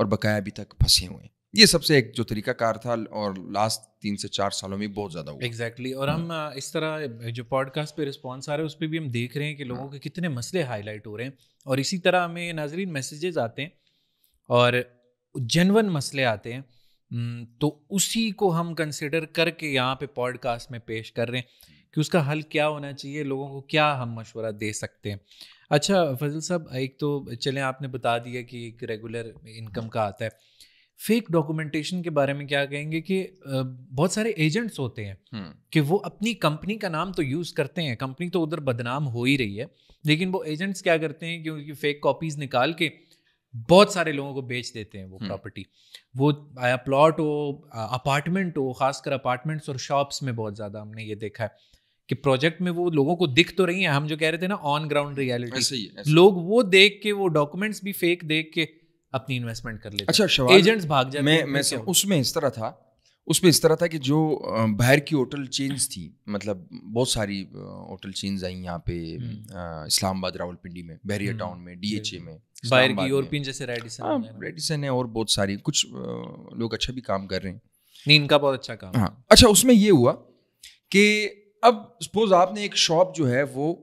اور بقایا ابھی تک پھنسے ہوئے ہیں. یہ سب سے ایک جو طریقہ کار تھا اور لاسٹ 3 سے 4 سالوں میں بہت زیادہ ہوا. ایگزیکٹلی. اور ہم اس طرح جو پوڈ کاسٹ پہ رسپانس آ رہا ہے اس پہ بھی ہم دیکھ رہے ہیں کہ لوگوں کے کتنے مسئلے ہائی لائٹ ہو رہے ہیں, اور اسی طرح ہمیں ناظرین میسیجز آتے ہیں اور جینون مسئلے آتے ہیں, تو اسی کو ہم کنسیڈر کر کے یہاں پہ پوڈ کاسٹ میں پیش کر رہے ہیں کہ اس کا حل کیا ہونا چاہیے, لوگوں کو کیا ہم مشورہ دے سکتے ہیں. اچھا فضل صاحب, ایک تو چلیں آپ نے بتا دیا کہ ایک ریگولر انکم کا آتا ہے. فیک ڈاکومنٹیشن کے بارے میں کیا کہیں گے کہ بہت سارے ایجنٹس ہوتے ہیں کہ وہ اپنی کمپنی کا نام تو یوز کرتے ہیں, کمپنی تو ادھر بدنام ہو ہی رہی ہے, لیکن وہ ایجنٹس کیا کرتے ہیں کہ ان کی فیک کاپیز نکال کے بہت سارے لوگوں کو بیچ دیتے ہیں وہ پراپرٹی. وہ آیا پلاٹ ہو, اپارٹمنٹ ہو, خاص کر اپارٹمنٹس اور شاپس میں بہت زیادہ ہم نے یہ دیکھا ہے کہ پروجیکٹ میں وہ لوگوں کو دکھ تو رہی ہیں, ہم جو کہہ رہے تھے نا آن گراؤنڈ ریالٹی, لوگ وہ دیکھ کے وہ ڈاکومنٹس بھی فیک دیکھ کے اپنی انویسٹمنٹ کر لیتے. اچھا ایجنٹس بھاگ جاتے ہیں. اس میں اس طرح تھا کہ جو باہر کی ہوٹل چینز تھی, مطلب بہت ساری ہوٹل چینز آئیں یہاں پہ اسلام آباد, راولپنڈی میں, بحریہ ٹاؤن میں, ڈی ایچ اے میں, باہر کی یورپین جیسے ریڈیسن ہے, اور بہت ساری, کچھ لوگ اچھا بھی کام کر رہے ہیں. نہیں, ان کا بہت اچھا کام. ہاں اچھا, اس میں یہ ہوا کہ اب سپوز آپ نے ایک شاپ جو ہے وہ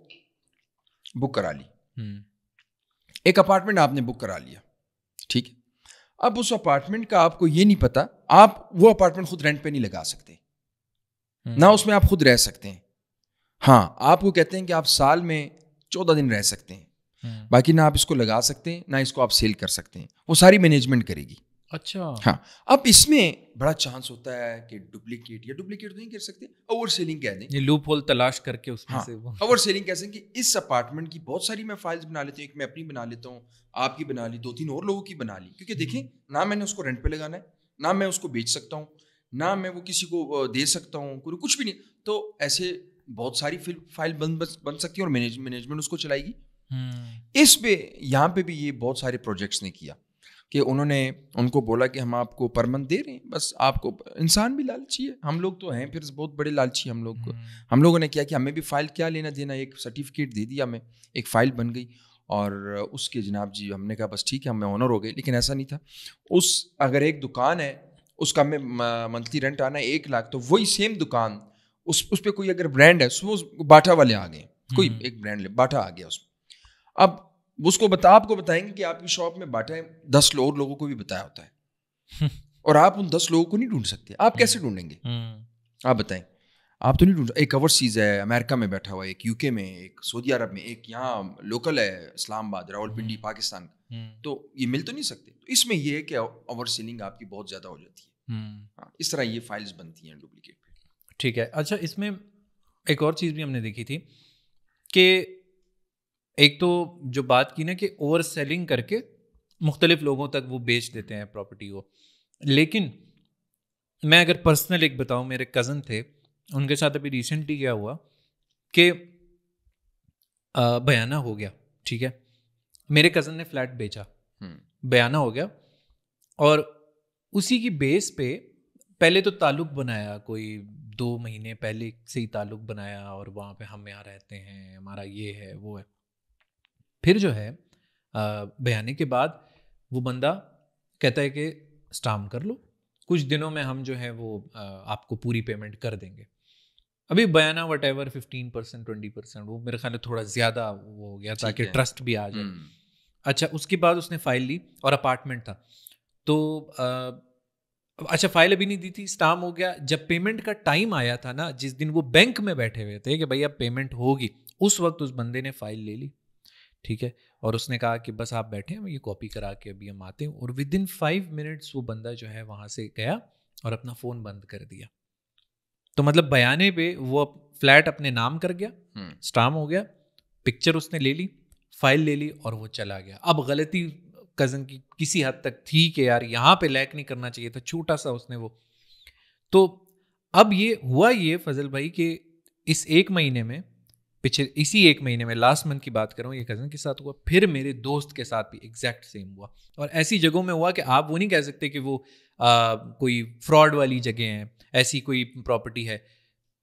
بک کرا لی, ایک اپارٹمنٹ آپ نے بک کرا لیا, ٹھیک ہے. اب اس اپارٹمنٹ کا آپ کو یہ نہیں پتا, آپ وہ اپارٹمنٹ خود رینٹ پہ نہیں لگا سکتے, نہ اس میں آپ خود رہ سکتے ہیں. ہاں, آپ کو کہتے ہیں کہ آپ سال میں 14 دن رہ سکتے ہیں, باقی نہ آپ اس کو لگا سکتے ہیں نہ اس کو آپ سیل کر سکتے ہیں, وہ ساری مینجمنٹ کرے گی. اچھا. ہاں, اب اس میں بڑا چانس ہوتا ہے کہ ڈپلیکیٹ تو نہیں کر سکتے, اوور سیلنگ کہہ دیں, یہ لوپ ہول تلاش کر کے اس میں سے اوور سیلنگ کہہ سکتے کہ اس اپارٹمنٹ کی بہت ساری میں فائلز بنا لیتا ہوں, ایک میں اپنی بنا لیتا ہوں, آپ کی بنا لی, 2-3 اور لوگوں کی بنا لی, کیونکہ دیکھیں نہ میں نے اس کو رینٹ پہ لگانا ہے, نہ میں اس کو بیچ سکتا ہوں, نہ میں وہ کسی کو دے سکتا ہوں, کچھ بھی نہیں. تو ایسے بہت ساری فائل بن سکتی ہے اور مینجمنٹ اس کو چلائے گی. اس پہ یہاں پہ بھی یہ بہت سارے پروجیکٹس نے کیا کہ انہوں نے ان کو بولا کہ ہم آپ کو پر منتھ دے رہے ہیں, بس آپ کو, انسان بھی لالچی ہے, ہم لوگ تو ہیں پھر بہت بڑے لالچی ہم لوگوں نے کیا کہ ہمیں بھی فائل کیا لینا دینا, ایک سرٹیفکیٹ دے دیا, ہمیں ایک فائل بن گئی, اور اس کے جناب جی ہم نے کہا بس ٹھیک ہے ہم آنر ہو گئے. لیکن ایسا نہیں تھا. اگر ایک دکان ہے اس کا ہمیں منتھلی رینٹ آنا ہے 1 لاکھ, تو وہی سیم دکان اس پہ کوئی اگر برانڈ ہے, باٹا والے آ گئے, کوئی ایک برانڈ باٹا آ گیا اس میں, اب اس کو آپ کو بتائیں گے کہ آپ کی شاپ میں باٹا ہے, 10 لوگوں کو بھی بتایا ہوتا ہے, اور آپ ان 10 لوگوں کو نہیں ڈھونڈ سکتے. آپ کیسے ڈھونڈیں گے, آپ بتائیں, آپ تو نہیں ڈھونڈ. ایک اوورسیز ہے, امریکہ میں بیٹھا ہوا ہے, ایک UK میں, ایک سعودی عرب میں, ایک یہاں لوکل ہے اسلام آباد, راولپنڈی پاکستان, تو یہ مل تو نہیں سکتے. تو اس میں یہ ہے کہ اوور سیلنگ آپ کی بہت زیادہ ہو جاتی ہے. اس طرح یہ فائلز بنتی ہیں ڈپلیکیٹ پہ. ٹھیک ہے. اچھا, اس میں ایک اور چیز بھی ہم نے دیکھی تھی کہ ایک تو جو بات کی نا کہ اوور سیلنگ کر کے مختلف لوگوں تک وہ بیچ دیتے ہیں پراپرٹی کو. لیکن میں اگر پرسنل ایک بتاؤں, میرے کزن تھے, ان کے ساتھ ابھی ریسنٹلی کیا ہوا کہ بیانہ ہو گیا, ٹھیک ہے, میرے کزن نے فلیٹ بیچا, بیانہ ہو گیا, اور اسی کی بیس پہ پہلے تو تعلق بنایا, کوئی 2 مہینے پہلے سے ہی تعلق بنایا, اور وہاں پہ ہم یہاں رہتے ہیں, ہمارا یہ ہے وہ ہے. پھر جو ہے بیانے کے بعد وہ بندہ کہتا ہے کہ اسٹامپ کر لو, کچھ دنوں میں ہم جو ہے وہ آپ کو پوری پیمنٹ کر دیں گے. ابھی بیانہ وٹ ایور 15% 20%, وہ میرے خیال میں تھوڑا زیادہ وہ ہو گیا تاکہ ٹرسٹ بھی آ جائے. اچھا, اس کے بعد اس نے فائل لی, اور اپارٹمنٹ تھا, تو اچھا فائل ابھی نہیں دی تھی, اسٹامپ ہو گیا. جب پیمنٹ کا ٹائم آیا تھا نا, جس دن وہ بینک میں بیٹھے ہوئے تھے کہ بھائی اب پیمنٹ ہوگی, اس وقت اس بندے نے فائل لے لی, ٹھیک ہے, اور اس نے کہا کہ بس آپ بیٹھے ہیں, یہ کاپی کرا کے ابھی ہم آتے ہیں. اور ود ان 5 منٹس وہ بندہ جو ہے وہاں سے گیا اور اپنا فون بند کر دیا. تو مطلب بیانے پہ وہ فلیٹ اپنے نام کر گیا, اسٹامپ ہو گیا, پکچر اس نے لے لی, فائل لے لی, اور وہ چلا گیا. اب غلطی کزن کی کسی حد تک تھی کہ یار یہاں پہ لیک نہیں کرنا چاہیے تھا, چھوٹا سا اس نے وہ. تو اب یہ ہوا یہ فضل بھائی کہ اس 1 مہینے میں, اسی 1 مہینے میں, لاسٹ منتھ کی بات کروں, یہ کزن کے ساتھ ہوا, پھر میرے دوست کے ساتھ بھی ایگزیکٹ سیم ہوا. اور ایسی جگہوں میں ہوا کہ آپ وہ نہیں کہہ سکتے کہ وہ کوئی فراڈ والی جگہ ہیں, ایسی کوئی پراپرٹی ہے,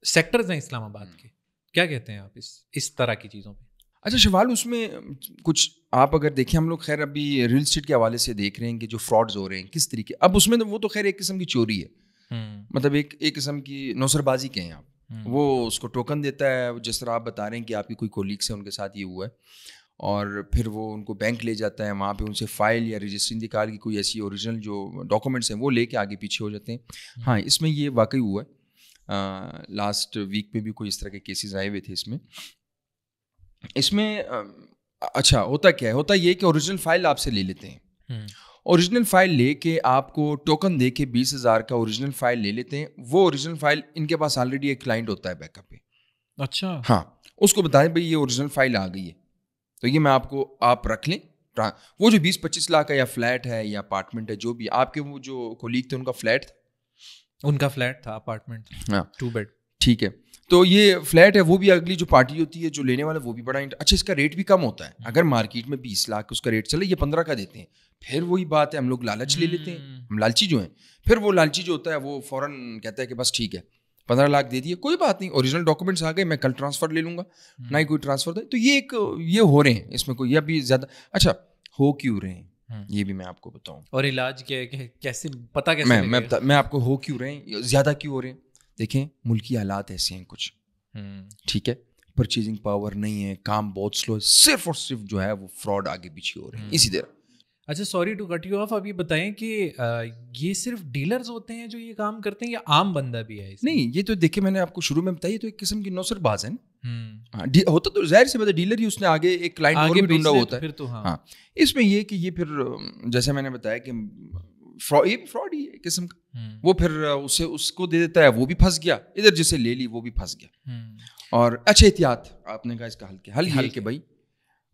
سیکٹرز ہیں اسلام آباد کے. کیا کہتے ہیں آپ اس طرح کی چیزوں پہ؟ اچھا شوال, اس میں کچھ آپ اگر دیکھیں ہم لوگ خیر ابھی ریل اسٹیٹ کے حوالے سے دیکھ رہے ہیں کہ جو فراڈز ہو رہے ہیں کس طریقے, اب اس میں وہ تو خیر ایک قسم کی چوری ہے, مطلب ایک قسم کی نوسر بازی کہیں آپ, وہ اس کو ٹوکن دیتا ہے, جس طرح آپ بتا رہے ہیں کہ آپ کی کوئی کولیگس ہیں ان کے ساتھ یہ ہوا ہے, اور پھر وہ ان کو بینک لے جاتا ہے, وہاں پہ ان سے فائل یا رجسٹری انتقال کی کوئی ایسی اوریجنل جو ڈاکومنٹس ہیں وہ لے کے آگے پیچھے ہو جاتے ہیں. ہاں اس میں یہ واقعی ہوا ہے, لاسٹ ویک میں بھی کوئی اس طرح کے کیسز آئے ہوئے تھے. اس میں اچھا ہوتا کیا ہے, ہوتا یہ کہ اوریجنل فائل آپ سے لے لیتے ہیں, اوریجنل فائل لے کے آپ کو ٹوکن دے کے 20,000 کا اوریجنل فائل لے لیتے ہیں. وہ اوریجنل فائل ان کے پاس آلریڈی ایک کلائنٹ ہوتا ہے بیک اپ پہ. اچھا ہاں, اس کو بتائیں بھائی یہ اوریجنل فائل آ گئی ہے تو یہ میں آپ رکھ لیں. وہ جو 20-25 لاکھ کا یا فلیٹ ہے یا اپارٹمنٹ ہے, جو بھی آپ کے وہ جو کولیگ تھے ان کا فلیٹ تھا, اپارٹمنٹ, ہاں 2 بیڈ, ٹھیک ہے. تو یہ فلیٹ ہے, وہ بھی اگلی جو پارٹی ہوتی ہے جو لینے والا وہ بھی بڑا اچھا, اس کا ریٹ بھی کم ہوتا ہے. اگر مارکیٹ میں 20 لاکھ اس کا ریٹ چلے, یہ 15 کا دیتے ہیں. پھر وہی بات ہے, ہم لوگ لالچ لے لیتے ہیں, ہم لالچی جو ہیں. پھر وہ لالچی جو ہوتا ہے وہ فوراً کہتا ہے کہ بس ٹھیک ہے 15 لاکھ دے دیے, کوئی بات نہیں, اوریجنل ڈاکومنٹس آ گئے, میں کل ٹرانسفر لے لوں گا, نہ ہی کوئی ٹرانسفر دے. تو یہ ہو رہے ہیں, اس میں کوئی ابھی زیادہ اچھا ہو کیوں رہے ہیں یہ بھی میں آپ کو بتاؤں. اور علاج کیا ہے کہ کیسے پتہ کیسے میں آپ کو ہو کیوں رہے ہیں, زیادہ کیوں ہو رہے ہیں. دیکھیں ملکی حالات ایسے ہیں کچھ, ٹھیک ہے, پرچیزنگ پاور نہیں ہے, کام بہت سلو ہے, صرف اور صرف جو ہے وہ فراڈ آگے پیچھے ہو رہے ہیں اسی طرح. اچھا sorry to cut you off, اب یہ بتائیں کہ یہ صرف ڈیلرز ہوتے ہیں جو یہ کام کرتے ہیں یا عام بندہ بھی ہے؟ نہیں, یہ تو دیکھیں میں نے آپ کو شروع میں بتایا, تو ایک قسم کی نوسر باز ہے نا, ہوتا تو ظاہر سی بات ہے ڈیلر ہی, اس نے آگے ایک کلائنٹ اور بھی ڈھونڈا ہوتا ہے. ہاں اس میں یہ کہ یہ پھر جیسے میں نے بتایا کہ یہ بھی فراڈ ہی ہے قسم کا, وہ پھر اس کو دے دیتا ہے, وہ بھی پھنس گیا, ادھر جسے لے لی وہ بھی پھنس گیا. اور اچھا احتیاط, آپ نے کہا اس کا حل یہ کہ بھائی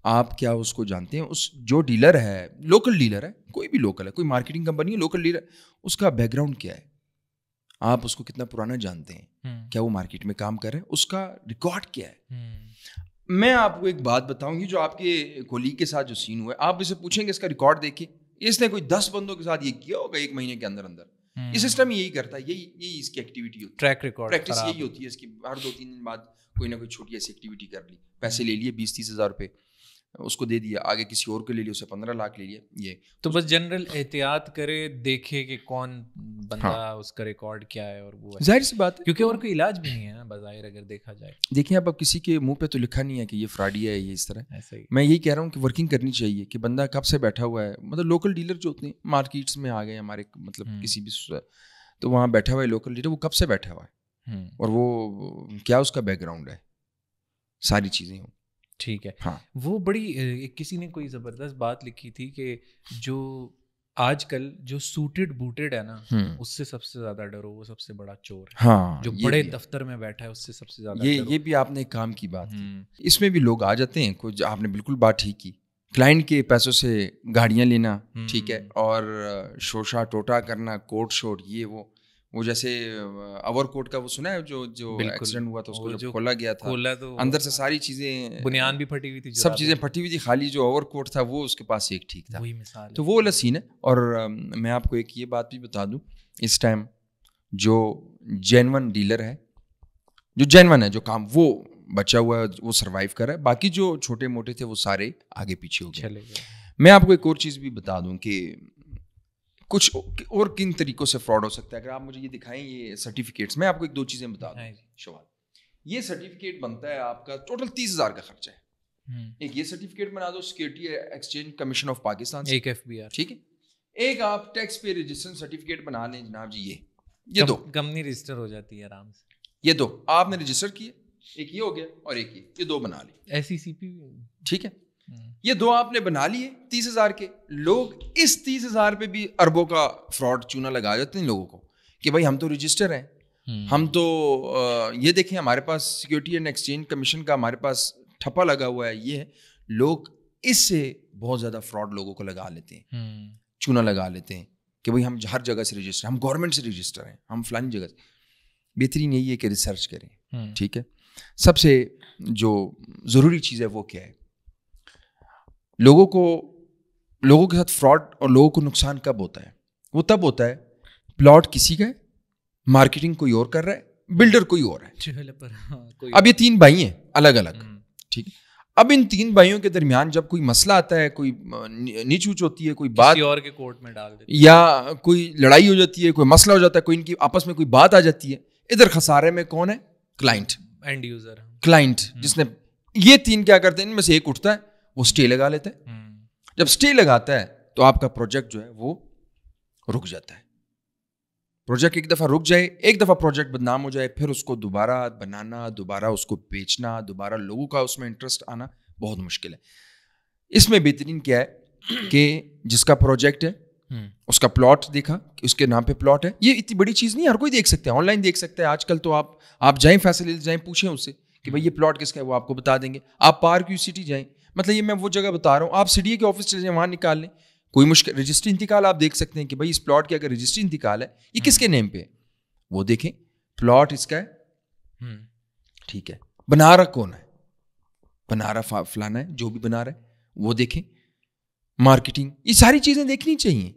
آپ کیا اس کو جانتے ہیں, اس جو ڈیلر ہے, لوکل ڈیلر ہے, کوئی بھی لوکل ہے, کوئی مارکیٹنگ کمپنی ہے, لوکل ڈیلر, اس کا بیک گراؤنڈ کیا ہے, آپ اس کو کتنا پرانا جانتے ہیں, کیا وہ مارکیٹ میں کام کر رہے ہیں, اس کا ریکارڈ کیا ہے. میں آپ کو ایک بات بتاؤں گی, جو آپ کے کولیگ کے ساتھ جو سین ہوا ہے, آپ اسے پوچھیں گے اس کا ریکارڈ دیکھیں, اس نے کوئی 10 بندوں کے ساتھ یہ کیا ہوگا 1 مہینے کے اندر. یہ سسٹم یہی کرتا ہے, یہی اس کی ایکٹیویٹی ہوتی ہے, ٹریک ریکارڈ پریکٹس یہی ہوتی ہے اس کی. ہر 2-3 دن بعد کوئی نہ کوئی چھوٹی ایسی ایکٹیویٹی کر لی, پیسے لے لیے 20-30 ہزار روپے اس کو دے دیا, آگے کسی اور کو لے لیا, اسے 15 لاکھ لے لیا. یہ تو بس جنرل احتیاط کرے, دیکھے کہ کون بندہ اس کا ریکارڈ کیا ہے, اور وہ ظاہر سی بات ہے کیونکہ اور کوئی علاج بھی نہیں ہے نا بظاہر اگر دیکھا جائے. دیکھیں اب کسی کے منہ پہ تو لکھا نہیں ہے کہ یہ فراڈی ہے, یہ اس طرح. میں یہی کہہ رہا ہوں کہ ورکنگ کرنی چاہیے, کہ بندہ کب سے بیٹھا ہوا ہے, مطلب لوکل ڈیلر جو ہوتے ہیں مارکیٹس میں آ گئے ہمارے, مطلب کسی بھی تو وہاں بیٹھا ہوا ہے لوکل ڈیلر, وہ کب سے بیٹھا ہوا ہے, اور وہ کیا اس کا بیک گراؤنڈ ہے, ساری چیزیں ہوں. ٹھیک ہے. ہاں وہ بڑی کسی نے کوئی زبردست بات لکھی تھی کہ جو آج کل جو سوٹڈ بوٹڈ ہے نا, اس سے سب سے زیادہ ڈرو, وہ سب سے بڑا چور ہے. ہاں جو بڑے دفتر میں بیٹھا ہے اس سے سب سے زیادہ یہ بھی آپ نے ایک کام کی بات کی. اس میں بھی لوگ آ جاتے ہیں, کچھ آپ نے بالکل بات ٹھیک کی, کلائنٹ کے پیسوں سے گاڑیاں لینا, ٹھیک ہے, اور شوشا ٹوٹا کرنا, کوٹ شوٹ, یہ وہ جیسے اوور کوٹ کا وہ سنا ہے جو ایکسیڈنٹ ہوا تھا, اس کو جب کھولا گیا تھا اندر سے ساری چیزیں, بنیاد بھی پھٹی ہوئی تھی, سب چیزیں پھٹی ہوئی تھی, خالی جو اوور کوٹ تھا وہ اس کے پاس ایک ٹھیک تھا. تو وہ والا سین ہے. اور میں آپ کو ایک یہ بات بھی بتا دوں, اس ٹائم جو جینون ڈیلر ہے, جو جینون ہے, جو کام وہ بچا ہوا ہے, وہ سروائیو کر رہا ہے, باقی جو چھوٹے موٹے تھے وہ سارے آگے پیچھے ہو گئے. میں آپ کو ایک اور چیز بھی بتا دوں کہ کچھ اور کن طریقوں سے فراڈ ہو سکتا ہے. اگر آپ مجھے یہ دکھائیں یہ سرٹیفکیٹس, میں آپ کو 1-2 چیزیں بتا دوں. شوال, یہ سرٹیفکیٹ بنتا ہے آپ کا ٹوٹل 30,000 کا خرچہ ہے. ایک یہ سرٹیفکیٹ بنا دو security exchange commission of Pakistan سے, ایک FBR, ٹھیک ہے. ایک آپ ٹیکس پے رجسٹر سرٹیفکیٹ بنا لیں جناب جی, یہ 2 کمپنی رجسٹر ہو جاتی ہے آرام سے. یہ 2 آپ نے رجسٹر کیے, ایک یہ ہو گیا اور ایک یہ 2 بنا لی, SECP, ٹھیک ہے. یہ 2 آپ نے بنا لیے 30,000 کے. لوگ اس 30,000 پہ بھی اربوں کا فراڈ چونا لگا جاتے ہیں لوگوں کو, کہ بھائی ہم تو رجسٹر ہیں, ہم تو یہ دیکھیں ہمارے پاس سیکورٹی اینڈ ایکسچینج کمیشن کا ہمارے پاس ٹھپا لگا ہوا ہے. یہ ہے لوگ اس سے بہت زیادہ فراڈ لوگوں کو لگا لیتے ہیں, چونا لگا لیتے ہیں کہ بھائی ہم ہر جگہ سے رجسٹر, ہم گورنمنٹ سے رجسٹر ہیں, ہم فلانی جگہ سے. بہترین یہی ہے کہ ریسرچ کریں, ٹھیک ہے. سب سے جو ضروری چیز ہے وہ کیا ہے, لوگوں کے ساتھ فراڈ اور لوگوں کو نقصان کب ہوتا ہے, وہ تب ہوتا ہے پلاٹ کسی کا ہے, مارکیٹنگ کوئی اور کر رہا ہے, بلڈر کوئی اور ہے. اب یہ 3 بھائی ہیں الگ الگ, ٹھیک ہے. اب ان تین بھائیوں کے درمیان جب کوئی مسئلہ آتا ہے, کوئی نیچ اوچ ہوتی ہے, کوئی بات اور کے کورٹ میں ڈال دیتے یا کوئی لڑائی ہو جاتی ہے, کوئی مسئلہ ہو جاتا ہے, کوئی ان کی آپس میں کوئی بات آ جاتی ہے, ادھر خسارے میں کون ہے؟ کلائنٹ, اینڈ یوزر, کلائنٹ, جس نے یہ تین کیا کرتے ہیں, ان میں سے ایک اٹھتا ہے, وہ اسٹے لگا لیتا ہے. جب اسٹے لگاتا ہے تو آپ کا پروجیکٹ جو ہے وہ رک جاتا ہے. پروجیکٹ ایک دفعہ رک جائے, ایک دفعہ پروجیکٹ بدنام ہو جائے, پھر اس کو دوبارہ بنانا, دوبارہ اس کو بیچنا, دوبارہ لوگوں کا اس میں انٹرسٹ آنا بہت مشکل ہے. اس میں بہترین کیا ہے کہ جس کا پروجیکٹ ہے اس کا پلاٹ دیکھا کہ اس کے نام پہ پلاٹ ہے. یہ اتنی بڑی چیز نہیں, ہر کوئی دیکھ سکتا ہے, آن لائن دیکھ سکتا ہے آج کل. تو آپ جائیں فیصلے جائیں, پوچھیں اس سے کہ بھائی یہ پلاٹ کس کا ہے, وہ آپ کو بتا دیں گے. آپ پارک یو سٹی جائیں, مطلب یہ میں وہ جگہ بتا رہا ہوں, آپ سی ڈی اے کے آفس چلے جائیں, وہاں نکال لیں. کوئی مشکل رجسٹری انتقال آپ دیکھ سکتے ہیں کہ بھائی اس پلاٹ کے اگر رجسٹری انتقال ہے یہ کس کے نیم پہ ہے, وہ دیکھیں. پلاٹ اس کا ہے, ٹھیک ہے, بنا رہا کون ہے, بنا رہا فلانا ہے, جو بھی بنا رہا ہے وہ دیکھیں. مارکیٹنگ, یہ ساری چیزیں دیکھنی چاہیے.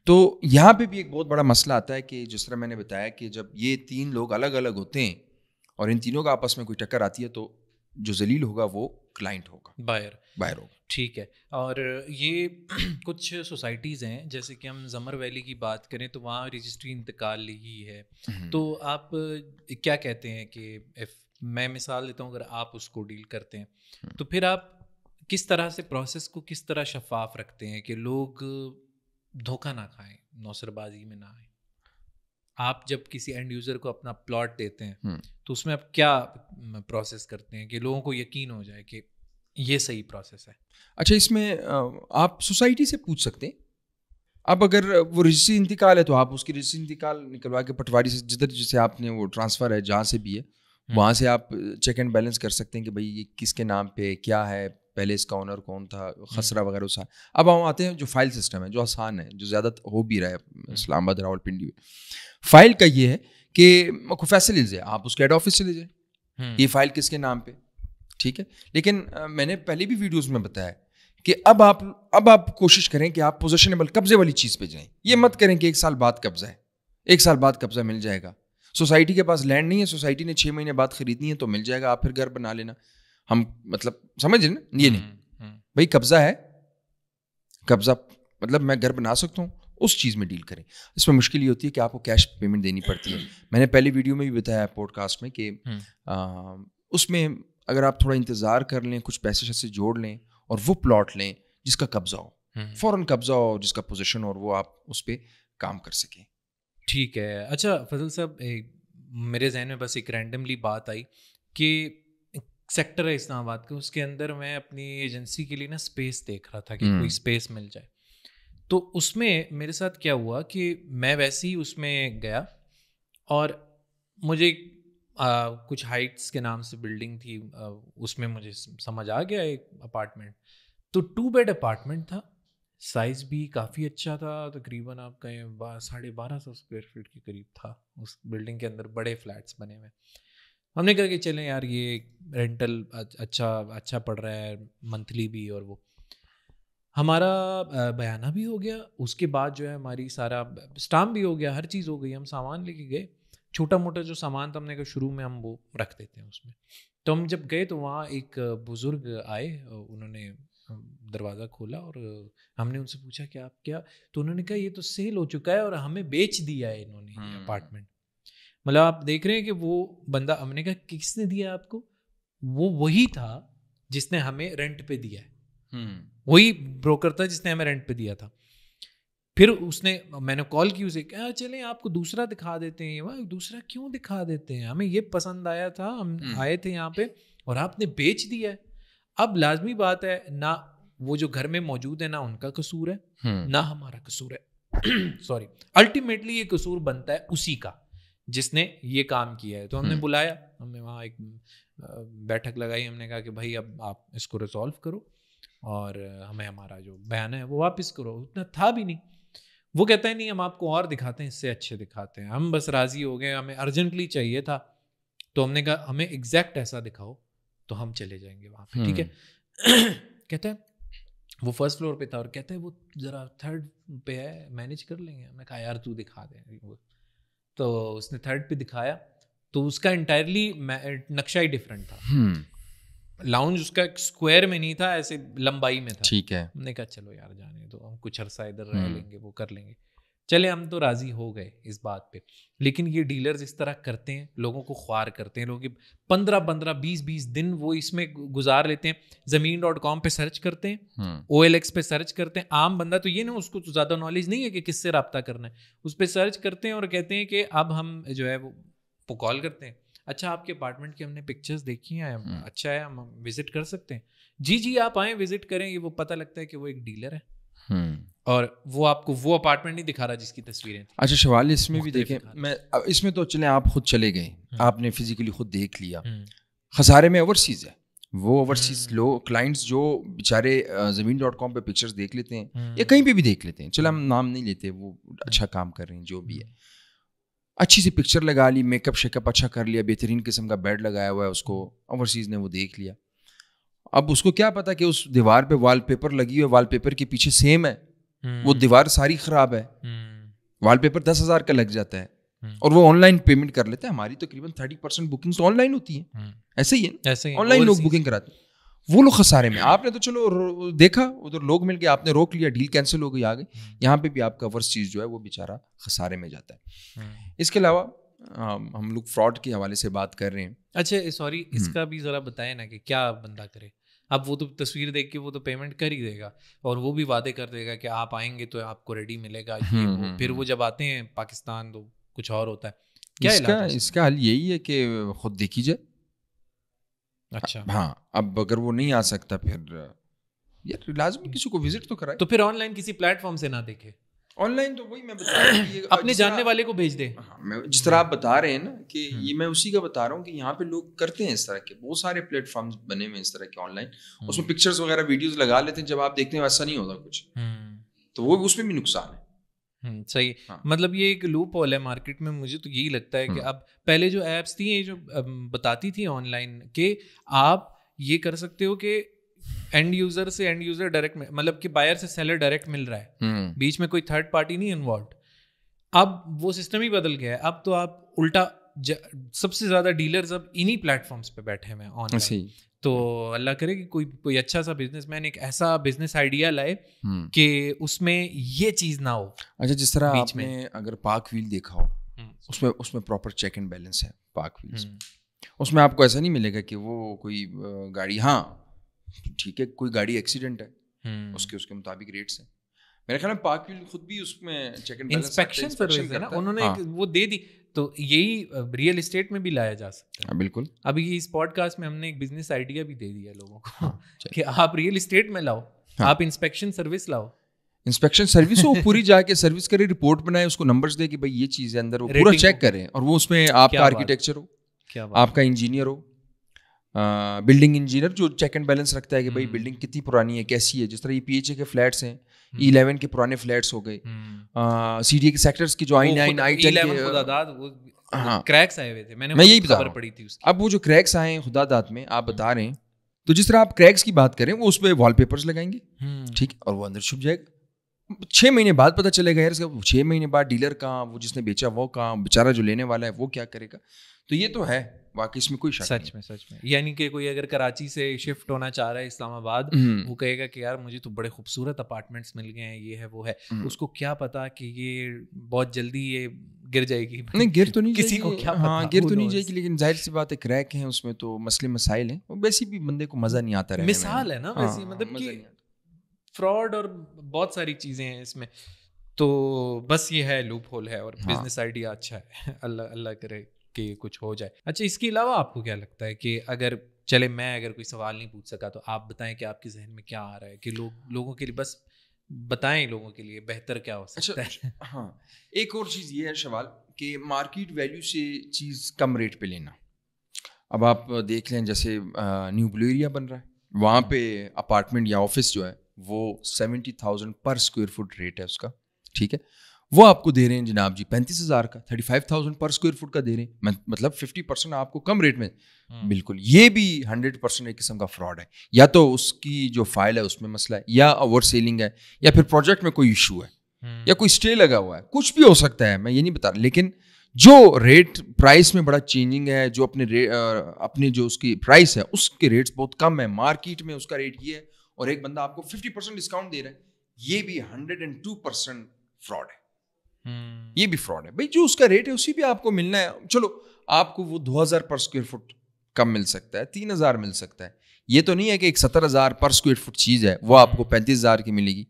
تو یہاں پہ بھی ایک بہت بڑا مسئلہ آتا ہے کہ جس طرح میں نے بتایا کہ جب یہ تین لوگ الگ الگ ہوتے ہیں اور ان تینوں کا آپس میں کوئی ٹکر آتی ہے تو جو ذلیل ہوگا وہ کلائنٹ ہوگا, بائر ہوگا. ٹھیک ہے. اور یہ کچھ سوسائٹیز ہیں, جیسے کہ ہم زمر ویلی کی بات کریں تو وہاں رجسٹری انتقال ہی ہے. تو آپ کیا کہتے ہیں کہ میں مثال دیتا ہوں, اگر آپ اس کو ڈیل کرتے ہیں تو پھر آپ کس طرح سے پروسیس کو کس طرح شفاف رکھتے ہیں کہ لوگ دھوکہ نہ کھائیں, نوسر بازی میں نہ آئیں؟ آپ جب کسی اینڈ یوزر کو اپنا پلاٹ دیتے ہیں تو اس میں آپ کیا پروسیس کرتے ہیں کہ لوگوں کو یقین ہو جائے کہ یہ صحیح پروسیس ہے؟ اچھا, اس میں آپ سوسائٹی سے پوچھ سکتے ہیں. اب اگر وہ رجسٹری انتقال ہے تو آپ اس کی رجسٹری انتقال نکلوا کے پٹواری سے جدھر جسے آپ نے وہ ٹرانسفر ہے جہاں سے بھی ہے وہاں سے آپ چیک اینڈ بیلنس کر سکتے ہیں کہ بھائی یہ کس کے نام پہ کیا ہے, پہلے اس کا اونر کون تھا, خسرہ وغیرہ سا. اب ہم آتے ہیں جو فائل سسٹم ہے جو آسان ہے, جو زیادہ ہو بھی رہا ہے اسلام آباد راول پنڈی میں. فائل کا یہ ہے کہ فیصلز ہے, آپ اس کے ہیڈ آفس چلے جائیں, یہ فائل کس کے نام پہ, ٹھیک ہے. لیکن میں نے پہلے بھی ویڈیوز میں بتایا کہ اب آپ کوشش کریں کہ آپ پوزیشنیبل قبضے والی چیز پہ جائیں. یہ مت کریں کہ 1 سال بعد قبضہ ہے, 1 سال بعد قبضہ مل جائے گا. سوسائٹی کے پاس لینڈ نہیں ہے, سوسائٹی نے 6 مہینے بعد خریدنی ہے تو مل جائے گا, آپ پھر گھر بنا لینا. ہم مطلب سمجھ رہے نا, یہ نہیں بھائی قبضہ ہے, قبضہ مطلب میں گھر بنا سکتا ہوں, اس چیز میں ڈیل کریں. اس میں مشکل یہ ہوتی ہے کہ آپ کو کیش پیمنٹ دینی پڑتی ہے. میں نے پہلی ویڈیو میں بھی بتایا پوڈ کاسٹ میں کہ اس میں اگر آپ تھوڑا انتظار کر لیں, کچھ پیسے سے جوڑ لیں اور وہ پلاٹ لیں جس کا قبضہ ہو, فوراً قبضہ ہو, جس کا پوزیشن ہو, اور وہ آپ اس پہ کام کر سکیں. ٹھیک ہے. اچھا فضل صاحب, میرے ذہن میں بس ایک رینڈملی بات آئی کہ سیکٹر ہے اسلام آباد کا, اس کے اندر میں اپنی ایجنسی کے لیے نا اسپیس دیکھ رہا تھا کہ کوئی اسپیس مل جائے. تو اس میں میرے ساتھ کیا ہوا کہ میں ویسے ہی اس میں گیا اور مجھے کچھ ہائٹس کے نام سے بلڈنگ تھی, اس میں مجھے سمجھ آ گیا ایک اپارٹمنٹ. تو 2 بیڈ اپارٹمنٹ تھا, سائز بھی کافی اچھا تھا, تقریباً آپ کا 1250 اسکوائر فٹ کے قریب تھا. اس بلڈنگ کے اندر بڑے فلیٹس بنے ہوئے. ہم نے کہا کہ چلیں یار یہ رینٹل اچھا پڑ رہا ہے منتھلی بھی, اور وہ ہمارا بیانہ بھی ہو گیا. اس کے بعد جو ہے ہماری سارا اسٹامپ بھی ہو گیا, ہر چیز ہو گئی. ہم سامان لے کے گئے, چھوٹا موٹا جو سامان تھا ہم نے کہا شروع میں ہم وہ رکھ دیتے ہیں اس میں. تو ہم جب گئے تو وہاں ایک بزرگ آئے, انہوں نے دروازہ کھولا اور ہم نے ان سے پوچھا کہ آپ کیا, تو انہوں نے کہا یہ تو سیل ہو چکا ہے اور ہمیں بیچ دیا ہے انہوں نے یہ اپارٹمنٹ. مطلب آپ دیکھ رہے ہیں کہ وہ بندہ, ہم نے کہا کس نے دیا آپ کو, وہ وہی تھا جس نے ہمیں رینٹ پہ دیا ہے, وہی بروکر تھا جس نے ہمیں رینٹ پہ دیا تھا. پھر اس نے, میں نے کال کی اسے, کہا چلیں آپ کو دوسرا دکھا دیتے ہیں. وہ دوسرا کیوں دکھا دیتے ہیں, ہمیں یہ پسند آیا تھا, ہم آئے تھے یہاں پہ اور آپ نے بیچ دیا ہے. اب لازمی بات ہے, نہ وہ جو گھر میں موجود ہے نا ان کا قصور ہے نہ ہمارا قصور ہے. سوری, الٹیمیٹلی یہ قصور بنتا ہے اسی کا جس نے یہ کام کیا ہے. تو ہم نے بلایا, ہم نے وہاں ایک بیٹھک لگائی, ہم نے کہا کہ بھائی اب آپ اس کو ریزالو کرو اور ہمیں ہمارا جو بیان ہے وہ واپس کرو. اتنا تھا بھی نہیں. وہ کہتا ہے نہیں ہم آپ کو اور دکھاتے ہیں, اس سے اچھے دکھاتے ہیں. ہم بس راضی ہو گئے, ہمیں ارجنٹلی چاہیے تھا. تو ہم نے کہا ہمیں ایگزیکٹ ایسا دکھاؤ تو ہم چلے جائیں گے وہاں پہ, ٹھیک ہے. کہتا ہے وہ فرسٹ فلور پہ تھا اور کہتا ہے وہ ذرا 3rd پہ ہے, مینیج کر لیں گے. ہم نے کہا یار تو دکھا دیں. تو اس نے 3rd پہ دکھایا تو اس کا انٹائرلی نقشہ ہی ڈفرینٹ تھا. لاؤنج اس کا اسکوائر میں نہیں تھا, ایسے لمبائی میں تھا. ٹھیک ہے, ہم نے کہا چلو یار جانے دو, ہم کچھ عرصہ ادھر رہ لیں گے, وہ کر لیں گے. چلے ہم تو راضی ہو گئے اس بات پہ. لیکن یہ ڈیلرز اس طرح کرتے ہیں, لوگوں کو خوار کرتے ہیں. لوگوں کی 15-20 دن وہ اس میں گزار لیتے ہیں. زمین.com پہ سرچ کرتے ہیں, OLX پہ سرچ کرتے ہیں. عام بندہ تو یہ نا, اس کو تو زیادہ نالج نہیں ہے کہ کس سے رابطہ کرنا ہے. اس پہ سرچ کرتے ہیں اور کہتے ہیں کہ اب ہم جو ہے وہ کال کرتے ہیں, اچھا آپ کے اپارٹمنٹ کی ہم نے پکچرز دیکھی ہیں, اچھا ہے ہم وزٹ کر سکتے ہیں. جی آپ آئیں وزٹ کریں. یہ وہ پتہ لگتا ہے کہ وہ ایک ڈیلر ہے اور وہ آپ کو وہ اپارٹمنٹ نہیں دکھا رہا جس کی تصویریں تھیں. اچھا شوال, اس میں بھی دیکھیں, میں اس میں تو چلیں آپ خود چلے گئے, آپ نے فزیکلی خود دیکھ لیا, خسارے میں اوورسیز ہے. وہ اوورسیز لوگ کلائنٹس جو بیچارے زمین.com پہ پکچرز دیکھ لیتے ہیں یا کہیں پہ بھی دیکھ لیتے ہیں, چلو ہم نام نہیں لیتے, وہ اچھا کام کر رہے ہیں جو بھی ہے, اچھی سی پکچر لگا لی, میک اپ شیک اپ اچھا کر لیا, بہترین قسم کا بیڈ لگایا ہوا ہے, اس کو اوورسیز نے وہ دیکھ لیا. اب اس کو کیا پتا کہ اس دیوار پہ وال پیپر لگی ہوئی, وال پیپر کے پیچھے سیم ہے, وہ دیوار ساری خراب ہے, وال پیپر 10,000 کا لگ جاتا ہے, اور وہ آن لائن پیمنٹ کر لیتے ہیں. ہماری تقریباً 30% بکنگ تو آن لائن ہوتی ہیں, ایسے ہی ہے, آن لائن لوگ بکنگ کراتے ہیں. وہ لوگ خسارے میں. آپ نے تو چلو دیکھا ادھر لوگ مل کے, آپ نے روک لیا, ڈیل کینسل ہو گئی, آ گئی. یہاں پہ بھی آپ کا ورس چیز جو ہے وہ بیچارہ خسارے میں جاتا ہے. اس کے علاوہ ہم لوگ فراڈ کے حوالے سے بات کر رہے ہیں. اچھا سوری, اس کا بھی ذرا بتائیں نا کہ کیا بندہ کرے. اب وہ تو تصویر دیکھ کے وہ تو پیمنٹ کر ہی دے گا, اور وہ بھی وعدے کر دے گا کہ آپ آئیں گے تو آپ کو ریڈی ملے گا, یہ وہ. پھر وہ جب آتے ہیں پاکستان تو کچھ اور ہوتا ہے. کیا اس کا حل یہی ہے کہ خود دیکھی جائے. اچھا ہاں, اب اگر وہ نہیں آ سکتا پھر یار لازمی کسی کو وزٹ تو کرائے. تو پھر آن لائن کسی پلیٹ فارم سے نہ دیکھے, آن لائن تو وہی میں بتا رہا ہوں, اپنے جاننے والے کو بھیج دے. جس طرح آپ بتا رہے ہیں نا کہ یہ میں اسی کا بتا رہا ہوں کہ یہاں پہ لوگ کرتے ہیں اس طرح کے, بہت سارے پلیٹ فارمز بنے ہوئے اس طرح کے آن لائن, اس میں پکچرز وغیرہ ویڈیوز لگا لیتے ہیں, جب آپ دیکھتے ہیں ویسا نہیں ہوتا کچھ, تو وہ اس میں بھی نقصان ہے. صحیح, مطلب یہ ایک لوپ ہول ہے مارکیٹ میں. مجھے تو یہی لگتا ہے کہ اب پہلے جو ایپس تھیں یہ جو بتاتی تھی آن لائن کہ آپ یہ کر سکتے ہو کہ اینڈ یوزر سے اینڈ یوزر ڈائریکٹ, مطلب کہ بائر سے سیلر ڈائریکٹ مل رہا ہے, بیچ میں کوئی تھرڈ پارٹی نہیں انوالوڈ. اب وہ سسٹم ہی بدل گیا ہے. اب تو آپ الٹا, سب سے زیادہ ڈیلرز اب انہی پلیٹ فارمس پہ بیٹھے ہوئے ہیں آن لائن. تو اللہ کرے کہ کوئی اچھا سا بزنس مین ایک ایسا بزنس آئیڈیا لائے کہ اس میں یہ چیز نہ ہو. اچھا جس طرح آپ نے اگر پاک ویل دیکھا ہو, اس میں پراپر چیک اینڈ بیلنس ہے پاک ویلز. اس میں آپ کو ایسا نہیں ملے گا کہ وہ کوئی گاڑی, ہاں ٹھیک ہے کوئی گاڑی ایکسیڈنٹ ہے, اس کے مطابق ریٹس ہیں. میرے خیال میں پاک ویل خود بھی اس میں check and balance inspection service ہے نا, انہوں نے وہ دے دی. تو یہی ریئل اسٹیٹ میں بھی لایا جا سکتا ہے. بالکل. ابھی اس پوڈ کاسٹ میں ہم نے ایک بزنس آئیڈیا بھی دے دیا لوگوں کو کہ آپ ریئل اسٹیٹ میں لاؤ, آپ انسپیکشن سروس لاؤ. انسپیکشن سروس وہ پوری جا کے سروس کرے, رپورٹ بنائے, اس کو نمبرز دے کہ بھائی یہ چیز ہے اندر, وہ پورا چیک کرے, اور وہ اس میں آپ کا آرکیٹیکچر ہو, آپ کا انجینئر ہو, بلڈنگ انجینئر جو چیک اینڈ بیلنس رکھتا ہے کہ بھائی بلڈنگ کتنی پرانی ہے, کیسی ہے. جس طرح یہ PHA کے فلیٹس ہیں, E11 کے پرانے فلیٹس ہو گئے, CDA کے سیکٹرز کی جو I9 I10 کے کریکس آئے ہوئے تھے, میں یہی بتا رہا ہوں. اب وہ جو کریکس آئے ہیں خدا داد میں آپ بتا رہے ہیں, تو جس طرح آپ کریکس کی بات کریں وہ اس پہ وال پیپرز لگائیں گے, ٹھیک, اور وہ اندر چھپ جائے گا. 6 مہینے بعد پتہ چلے گا یار 6 مہینے بعد ڈیلر کہاں, وہ جس نے بیچا وہ کہاں, بیچارہ جو لینے والا ہے وہ کیا کرے گا. تو یہ تو ہے واقعی, اس میں کوئی شک نہیں. سچ میں یعنی کہ کوئی اگر کراچی سے شفٹ ہونا چاہ رہا ہے اسلام آباد, وہ کہے گا کہ یار مجھے تو بڑے خوبصورت اپارٹمنٹس مل گئے ہیں, یہ ہے وہ ہے. اس کو کیا پتا کہ یہ بہت جلدی یہ گر جائے گی. نہیں گر تو نہیں, کسی کو کیا پتا, ہاں گر تو نہیں جائے گی, لیکن ظاہر سی بات ہے کریک ہیں اس میں, تو مسئلے مسائل ہیں, ویسے بھی بندے کو مزہ نہیں آتا. مثال ہے نا ویسی, مطلب کہ فراڈ اور بہت ساری چیزیں ہیں اس میں. تو بس یہ ہے لوپ ہول ہے, اور بزنس آئیڈیا اچھا ہے, اللہ کرے کہ کچھ ہو جائے. اچھا اس کے علاوہ آپ کو کیا لگتا ہے کہ اگر چلے میں اگر کوئی سوال نہیں پوچھ سکا تو آپ بتائیں کہ آپ کے ذہن میں کیا آ رہا ہے کہ لوگوں کے لیے, بس بتائیں لوگوں کے لیے بہتر کیا ہو سکتا ہے. ہاں ایک اور چیز یہ ہے شوال کہ مارکیٹ ویلیو سے چیز کم ریٹ پہ لینا. اب آپ دیکھ لیں جیسے نیو بلو ایریا بن رہا ہے, وہاں پہ اپارٹمنٹ یا آفس جو ہے وہ 70,000 پر اسکوائر فٹ ریٹ ہے اس کا, ٹھیک ہے, وہ آپ کو دے رہے ہیں جناب جی 35,000 کا, 35,000 پر اسکوائر فٹ کا دے رہے ہیں, مطلب 50% آپ کو کم ریٹ میں. بالکل یہ بھی 100% ایک قسم کا فراڈ ہے. یا تو اس کی جو فائل ہے اس میں مسئلہ ہے, یا اوور سیلنگ ہے, یا پھر پروجیکٹ میں کوئی ایشو ہے, یا کوئی اسٹے لگا ہوا ہے, کچھ بھی ہو سکتا ہے, میں یہ نہیں بتا رہا. لیکن جو ریٹ پرائس میں بڑا چینجنگ ہے, جو اپنے جو اس کی پرائس ہے اس کے ریٹس بہت کم ہے, مارکیٹ میں اس کا ریٹ یہ ہے, اور ایک بندہ آپ کو 50% ڈسکاؤنٹ دے رہا ہے, یہ بھی 102% فراڈ ہے. یہ بھی فراڈ ہے بھائی. جو اس کا ریٹ ہے اسی پہ آپ کو ملنا ہے. چلو آپ کو وہ 2000 پر اسکوائر فٹ کم مل سکتا ہے, 3000 مل سکتا ہے. یہ تو نہیں ہے کہ ایک 70,000 پر اسکوائر فٹ چیز ہے وہ آپ کو 35,000 کی ملے گی.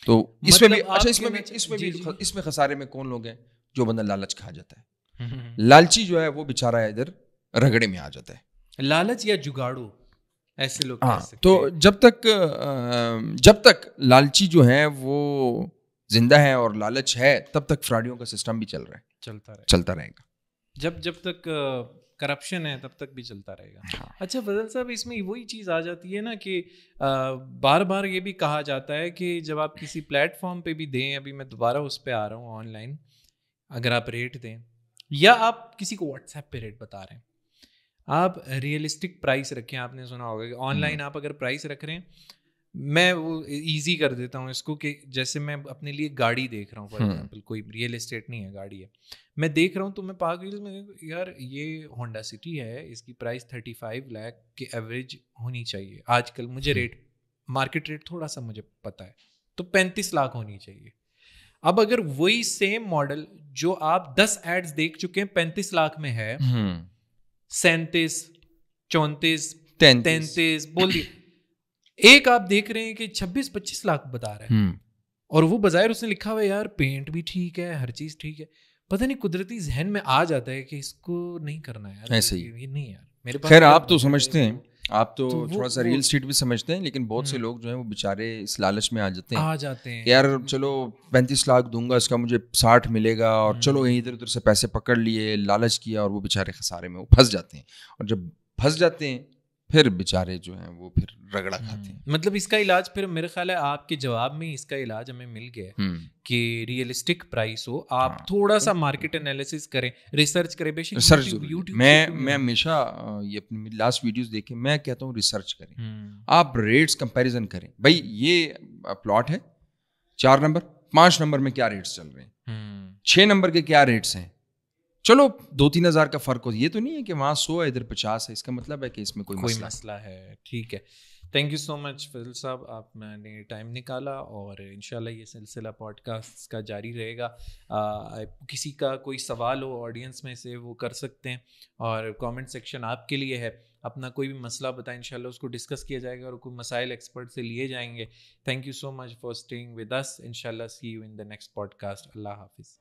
تو اس میں بھی اچھا, اس میں خسارے میں کون لوگ ہیں؟ جو بندہ لالچ کھا جاتا ہے. لالچی جو ہے وہ بےچارا ہے ادھر رگڑے میں آ جاتا ہے. لالچ یا جگاڑو ایسے لوگ. تو جب تک لالچی جو ہے وہ زندہ ہے اور لالچ ہے تب تک فراڈیوں کا سسٹم بھی چلتا رہے گا. جب تک کرپشن ہے تب تک بھی چلتا رہے گا. اچھا فضل صاحب, اس میں وہی چیز آ جاتی ہے نا کہ بار بار یہ بھی کہا جاتا ہے کہ جب آپ کسی پلیٹ فارم پہ بھی دیں, ابھی میں دوبارہ اس پہ آ رہا ہوں, آن لائن اگر آپ ریٹ دیں یا آپ کسی کو واٹس ایپ پہ ریٹ بتا رہے ہیں, آپ ریئلسٹک پرائس رکھیں. آپ نے سنا ہوگا کہ آن لائن آپ اگر پرائس رکھ رہے ہیں, میں وہ ایزی کر دیتا ہوں اس کو کہ جیسے میں اپنے لیے گاڑی دیکھ رہا ہوں, فار ایگزامپل کوئی ریئل اسٹیٹ نہیں ہے, گاڑی ہے, میں دیکھ رہا ہوں تو میں پاک ویلز میں یار یہ ہونڈا سٹی ہے, اس کی پرائس 35 لاکھ کے ایوریج ہونی چاہیے آج کل. مجھے ریٹ مارکیٹ ریٹ تھوڑا سا مجھے پتا ہے, تو 35 لاکھ ہونی چاہیے. اب اگر وہی سیم ماڈل جو آپ 10 ایڈز دیکھ چکے ہیں 35 لاکھ میں ہے, 37, 34, 33 بول دیے, ایک آپ دیکھ رہے ہیں کہ 26-25 لاکھ بتا رہا ہے, اور وہ بظاہر اس نے لکھا ہوا ہے یار پینٹ بھی ٹھیک ہے, ہر چیز ٹھیک ہے, پتہ نہیں قدرتی ذہن میں آ جاتا ہے کہ اس کو نہیں کرنا ہے یار, ایسے ہی یہ نہیں یار میرے پاس. خیر آپ تو سمجھتے ہیں, آپ تو تھوڑا سا ریل اسٹیٹ بھی سمجھتے ہیں, لیکن بہت سے لوگ جو ہیں وہ بیچارے اس لالچ میں آ جاتے ہیں یار چلو 35 لاکھ دوں گا, اس کا مجھے 60 ملے گا, اور چلو یہیں ادھر ادھر سے پیسے پکڑ لیے, لالچ کیا, اور وہ بیچارے خسارے میں وہ پھنس جاتے ہیں. اور جب پھنس جاتے ہیں پھر بیچارے جو ہیں وہ پھر رگڑا کھاتے ہیں. مطلب اس کا علاج پھر میرے خیال ہے آپ کے جواب میں اس کا علاج ہمیں مل گیا کہ ریئلسٹک پرائس ہو, آپ تھوڑا سا مارکیٹ انالیسس کریں, ریسرچ کریں. بے شک میں ہمیشہ یہ اپنی لاسٹ ویڈیوز دیکھیں, میں کہتا ہوں ریسرچ کریں, آپ ریٹس کمپیریزن کریں. بھائی یہ پلاٹ ہے 4 نمبر, 5 نمبر میں کیا ریٹس چل رہے ہیں, 6 نمبر کے کیا ریٹس ہیں, چلو 2-3 ہزار کا فرق ہو. یہ تو نہیں ہے کہ وہاں 100 ہے ادھر 50 ہے, اس کا مطلب ہے کہ اس میں کوئی مسئلہ ہے. ٹھیک ہے, تھینک یو سو مچ فضل صاحب, آپ نے ٹائم نکالا, اور انشاءاللہ یہ سلسلہ پوڈ کاسٹ کا جاری رہے گا. کسی کا کوئی سوال ہو آڈینس میں سے وہ کر سکتے ہیں, اور کامنٹ سیکشن آپ کے لیے ہے. اپنا کوئی بھی مسئلہ بتائیں, انشاءاللہ اس کو ڈسکس کیا جائے گا, اور کوئی مسائل ایکسپرٹ سے لیے جائیں گے. Thank you so much for staying with us. انشاءاللہ see you in the next podcast. اللہ حافظ.